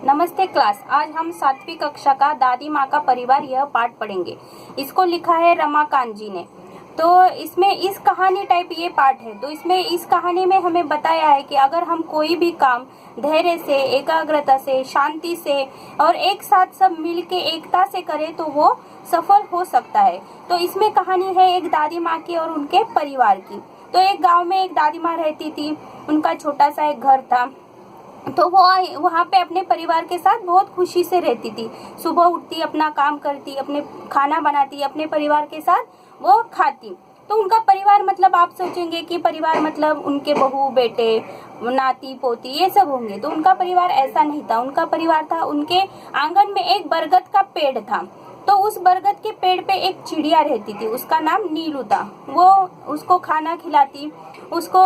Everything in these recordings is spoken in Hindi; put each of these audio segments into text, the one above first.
नमस्ते क्लास। आज हम 7वीं कक्षा का दादी माँ का परिवार यह पाठ पढ़ेंगे। इसको लिखा है रमाकांत जी ने। तो इसमें इस कहानी टाइप ये पाठ है। तो इसमें इस कहानी में हमें बताया है कि अगर हम कोई भी काम धैर्य से, एकाग्रता से, शांति से और एक साथ सब मिलके एकता से करें तो वो सफल हो सकता है। तो इसमें कहानी है एक दादी माँ की और उनके परिवार की। तो एक गाँव में एक दादी माँ रहती थी। उनका छोटा सा एक घर था। तो वो वहाँ पे अपने परिवार के साथ बहुत खुशी से रहती थी। सुबह उठती, अपना काम करती, अपने खाना बनाती, अपने परिवार के साथ वो खाती। तो उनका परिवार मतलब आप सोचेंगे कि परिवार मतलब उनके बहू बेटे, नाती पोती ये सब होंगे। तो उनका परिवार ऐसा नहीं था। उनका परिवार था, उनके आंगन में एक बरगद का पेड़ था। तो उस बरगद के पेड़ पे एक चिड़िया रहती थी, उसका नाम नीलू था। वो उसको खाना खिलाती उसको।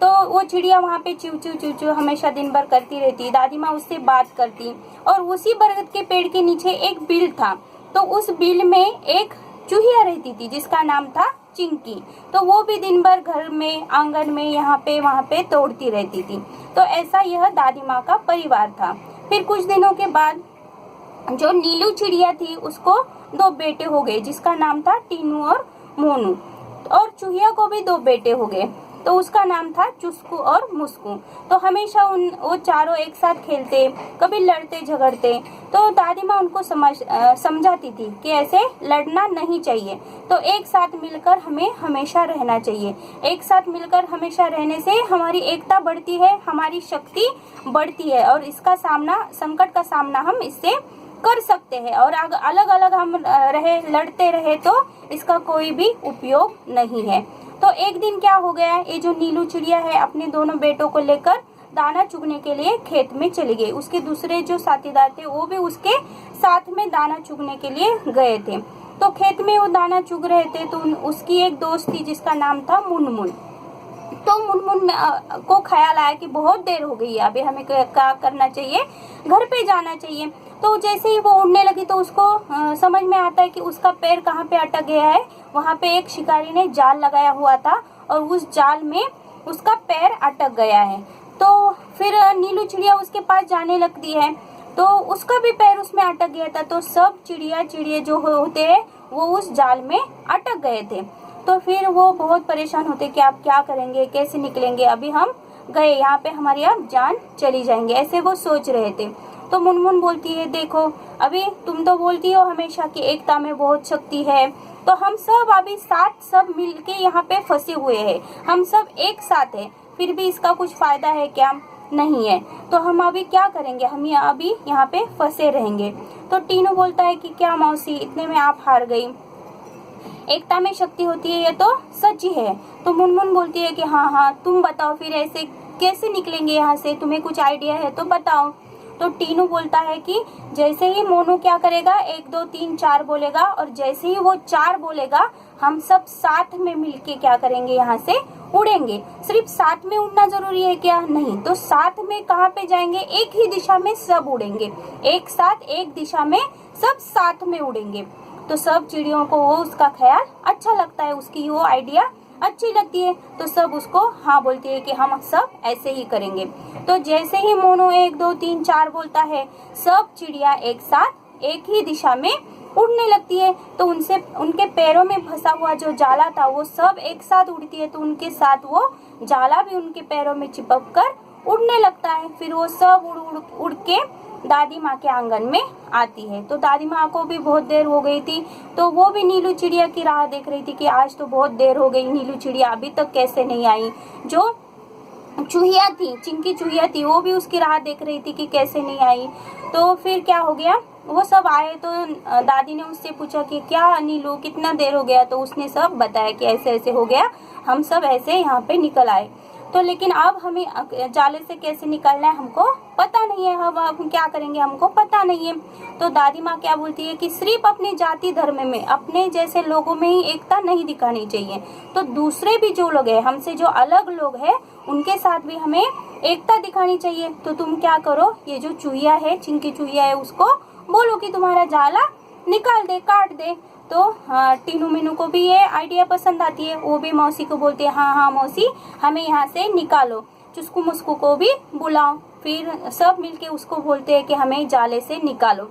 तो वो चिड़िया वहाँ पे चू चू चू चू हमेशा दिन भर करती रहती। दादी माँ उससे बात करती। और उसी बरगद के पेड़ के नीचे एक बिल था। तो उस बिल में एक चूहिया रहती थी जिसका नाम था चिंकी। तो वो भी दिन भर घर में, आंगन में, यहाँ पे वहाँ पे तोड़ती रहती थी। तो ऐसा यह दादी माँ का परिवार था। फिर कुछ दिनों के बाद जो नीलू चिड़िया थी उसको 2 बेटे हो गए जिसका नाम था टीनू और मोनू। और चूहिया को भी 2 बेटे हो गए। तो उसका नाम था चुस्कू और मुस्कू। तो हमेशा वो चारों एक साथ खेलते, कभी लड़ते झगड़ते। तो दादी माँ उनको समझाती थी कि ऐसे लड़ना नहीं चाहिए। तो एक साथ मिलकर हमें हमेशा रहना चाहिए। एक साथ मिलकर हमेशा रहने से हमारी एकता बढ़ती है, हमारी शक्ति बढ़ती है और इसका सामना, संकट का सामना हम इससे कर सकते हैं। और अलग अलग हम लड़ते रहे तो इसका कोई भी उपयोग नहीं है। तो एक दिन क्या हो गया, ये जो नीलू चिड़िया है अपने दोनों बेटों को लेकर दाना चुगने के लिए खेत में चली गई। उसके दूसरे जो साथीदार थे वो भी उसके साथ में दाना चुगने के लिए गए थे। तो खेत में वो दाना चुग रहे थे। तो उसकी एक दोस्त थी जिसका नाम था मुनमुन। तो मुनमुन को ख्याल आया कि बहुत देर हो गई है, अभी हमें क्या करना चाहिए, घर पे जाना चाहिए। तो जैसे ही वो उड़ने लगी तो उसको समझ में आता है कि उसका पैर कहाँ पे अटक गया है। वहाँ पे एक शिकारी ने जाल लगाया हुआ था और उस जाल में उसका पैर अटक गया है। तो फिर नीलू चिड़िया उसके पास जाने लगती है। तो उसका भी पैर उसमें अटक गया था। तो सब चिड़िया जो होते हैं वो उस जाल में अटक गए थे। तो फिर वो बहुत परेशान होते कि आप क्या करेंगे, कैसे निकलेंगे, अभी हम गए यहाँ पे हमारी अब जान चली जाएंगे, ऐसे वो सोच रहे थे। तो मुनमुन बोलती है, देखो अभी तुम तो बोलती हो हमेशा कि एकता में बहुत शक्ति है। तो हम सब अभी साथ सब मिलके यहाँ पे फंसे हुए हैं, हम सब एक साथ हैं, फिर भी इसका कुछ फायदा है क्या? नहीं है। तो हम अभी क्या करेंगे, हम अभी यहाँ पे फंसे रहेंगे। तो टीनू बोलता है कि क्या मौसी, इतने में आप हार गई, एकता में शक्ति होती है, ये तो सच ही है। तो मुनमुन बोलती है कि हाँ, तुम बताओ फिर ऐसे कैसे निकलेंगे यहाँ से, तुम्हें कुछ आइडिया है तो बताओ। तो टीनू बोलता है कि जैसे ही मोनू क्या करेगा, 1 2 3 4 बोलेगा और जैसे ही वो 4 बोलेगा हम सब साथ में मिलके क्या करेंगे, यहाँ से उड़ेंगे। सिर्फ साथ में उड़ना जरूरी है क्या? नहीं। तो साथ में कहाँ पे जाएंगे, एक ही दिशा में सब उड़ेंगे, एक साथ एक दिशा में सब साथ में उड़ेंगे। तो सब चिड़ियों को वो उसका ख्याल अच्छा लगता है, उसकी वो आइडिया अच्छी लगती है। तो सब उसको हाँ बोलती है कि हम सब ऐसे ही करेंगे। तो जैसे ही मोनू 1 2 3 4 बोलता है, सब चिड़िया एक साथ एक ही दिशा में उड़ने लगती है। तो उनके पैरों में फंसा हुआ जो जाला था वो सब एक साथ उड़ती है। तो उनके साथ वो जाला भी उनके पैरों में चिपक कर उड़ने लगता है। फिर वो सब उड़ के दादी माँ के आंगन में आती है। तो दादी माँ को भी बहुत देर हो गई थी। तो वो भी नीलू चिड़िया की राह देख रही थी कि आज तो बहुत देर हो गई, नीलू चिड़िया अभी तक कैसे नहीं आई। जो चूहिया थी, चिंकी चूहिया थी, वो भी उसकी राह देख रही थी कि कैसे नहीं आई। तो फिर क्या हो गया, वो सब आए। तो दादी ने उससे पूछा कि क्या नीलू, कितना देर हो गया? तो उसने सब बताया कि ऐसे ऐसे हो गया, हम सब ऐसे यहाँ पे निकल आए। तो लेकिन अब हमें जाले से कैसे निकलना है हमको पता नहीं है, हम क्या करेंगे हमको पता नहीं है। तो दादी माँ क्या बोलती है कि सिर्फ अपने जाति धर्म में, अपने जैसे लोगों में ही एकता नहीं दिखानी चाहिए। तो दूसरे भी जो लोग हैं, हमसे जो अलग लोग हैं, उनके साथ भी हमें एकता दिखानी चाहिए। तो तुम क्या करो, ये जो चूहिया है, चिंकी चूहिया है, उसको बोलो कि तुम्हारा जाला निकाल दे, काट दे। तो टीनू मीनू को भी ये आइडिया पसंद आती है। वो भी मौसी को बोलती है, हाँ मौसी, हमें यहाँ से निकालो। चुस्कू मुस्कू को भी बुलाओ। फिर सब मिलके उसको बोलते हैं कि हमें जाले से निकालो।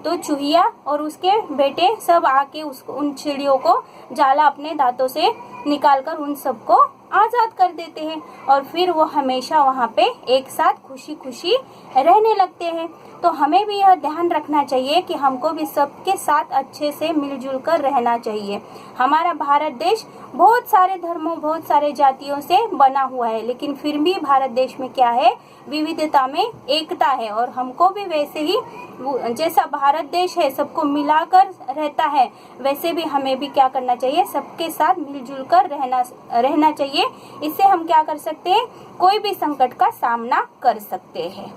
तो चूहिया और उसके बेटे सब आके उसको, उन चिड़ियों को जाला अपने दांतों से निकालकर उन सबको आज़ाद कर देते हैं और फिर वो हमेशा वहाँ पे एक साथ खुशी खुशी रहने लगते हैं। तो हमें भी यह ध्यान रखना चाहिए कि हमको भी सबके साथ अच्छे से मिलजुल कर रहना चाहिए। हमारा भारत देश बहुत सारे धर्मों, बहुत सारे जातियों से बना हुआ है, लेकिन फिर भी भारत देश में क्या है, विविधता में एकता है। और हमको भी वैसे ही, जैसा भारत देश है सबको मिलाकर रहता है, वैसे भी हमें भी क्या करना चाहिए, सबके साथ मिलजुल कर रहना चाहिए। इससे हम क्या कर सकते हैं, कोई भी संकट का सामना कर सकते हैं।